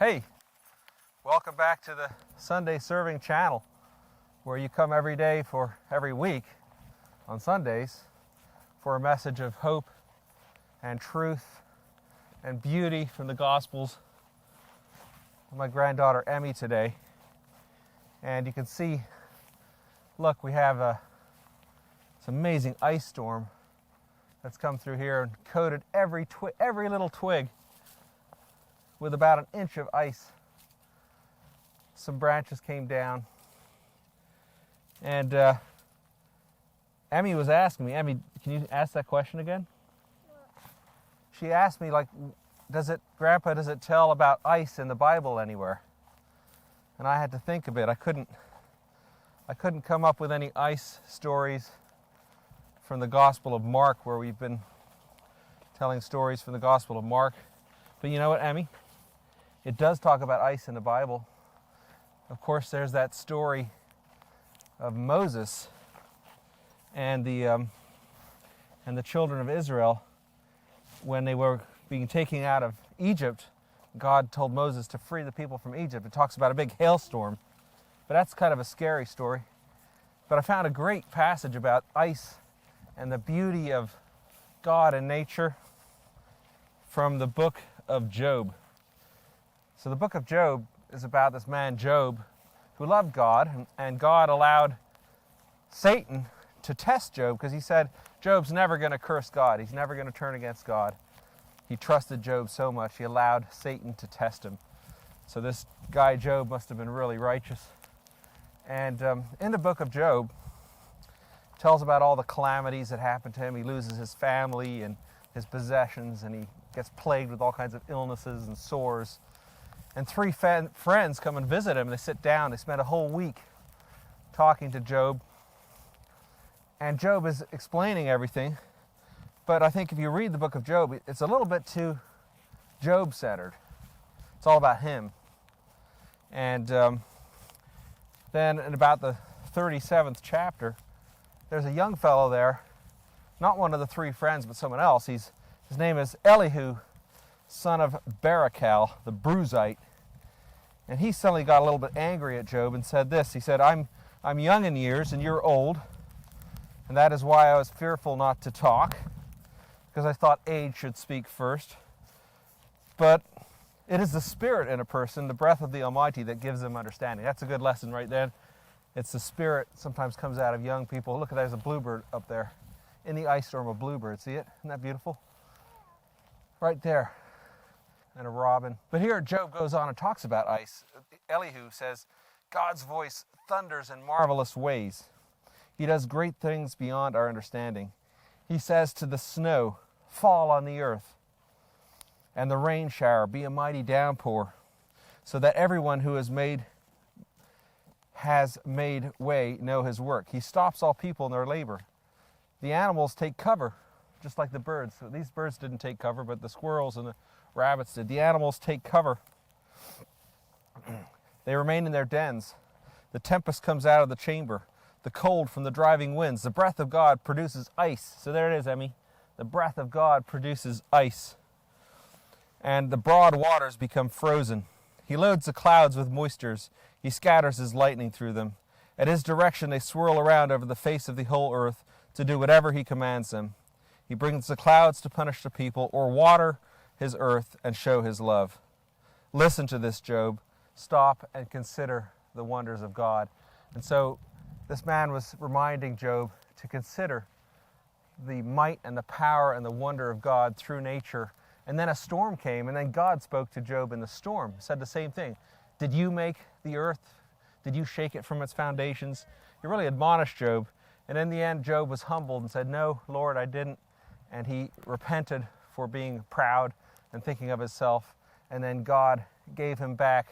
Hey, welcome back to the Sunday Serving channel, where you come every day for every week on Sundays for a message of hope and truth and beauty from the Gospels. My granddaughter Emmy today, and you can see, look, we have this amazing ice storm that's come through here and coated every little twig with about an inch of ice. Some branches came down, and Emmy was asking me, Emmy, can you ask that question again? She asked me, like, Grandpa, does it tell about ice in the Bible anywhere? And I had to think a bit. I couldn't come up with any ice stories from the Gospel of Mark, where we've been telling stories from the Gospel of Mark. But you know what, Emmy? It does talk about ice in the Bible. Of course, there's that story of Moses and the children of Israel when they were being taken out of Egypt. God told Moses to free the people from Egypt. It talks about a big hailstorm, but that's kind of a scary story. But I found a great passage about ice and the beauty of God and nature from the book of Job. So the book of Job is about this man Job who loved God, and God allowed Satan to test Job because he said Job's never going to curse God. He's never going to turn against God. He trusted Job so much, he allowed Satan to test him. So this guy Job must have been really righteous. And in the book of Job, it tells about all the calamities that happened to him. He loses his family and his possessions, and he gets plagued with all kinds of illnesses and sores. And three friends come and visit him. They sit down. They spend a whole week talking to Job. And Job is explaining everything. But I think if you read the book of Job, it's a little bit too Job-centered. It's all about him. And then in about the 37th chapter, there's a young fellow there, not one of the three friends, but someone else. His name is Elihu, son of Barachel, the Bruzite. And he suddenly got a little bit angry at Job and said this. He said, I'm young in years and you're old, and that is why I was fearful not to talk, because I thought age should speak first. But it is the Spirit in a person, the breath of the Almighty, that gives them understanding. That's a good lesson right there. It's the Spirit sometimes comes out of young people. Look, there's a bluebird up there. In the ice storm, a bluebird. See it? Isn't that beautiful? Right there. And a robin. But here Job goes on and talks about ice. Elihu says, God's voice thunders in marvelous ways. He does great things beyond our understanding. He says to the snow, fall on the earth, and the rain shower, be a mighty downpour, so that everyone who has made way know his work. He stops all people in their labor. The animals take cover, just like the birds. So these birds didn't take cover, but the squirrels and the rabbits did. The animals take cover. They remain in their dens. The tempest comes out of the chamber, the cold from the driving winds. The breath of God produces ice. So there it is, Emmy. The breath of God produces ice. And the broad waters become frozen. He loads the clouds with moistures. He scatters his lightning through them. At his direction they swirl around over the face of the whole earth to do whatever he commands them. He brings the clouds to punish the people, or water his earth and show his love. Listen to this, Job. Stop and consider the wonders of God. And so this man was reminding Job to consider the might and the power and the wonder of God through nature. And then a storm came, and then God spoke to Job in the storm, said the same thing. Did you make the earth? Did you shake it from its foundations? He really admonished Job. And in the end, Job was humbled and said, no, Lord, I didn't. And he repented for being proud and thinking of himself. And then God gave him back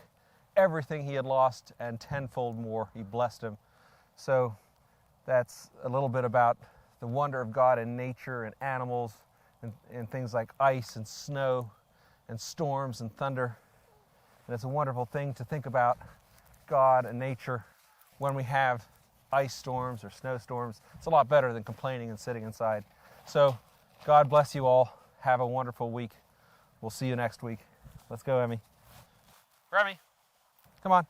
everything he had lost and tenfold more. He blessed him. So that's a little bit about the wonder of God in nature and animals and things like ice and snow and storms and thunder. And it's a wonderful thing to think about God and nature when we have ice storms or snowstorms. It's a lot better than complaining and sitting inside. So God bless you all. Have a wonderful week. We'll see you next week. Let's go, Emmy. Remy, come on.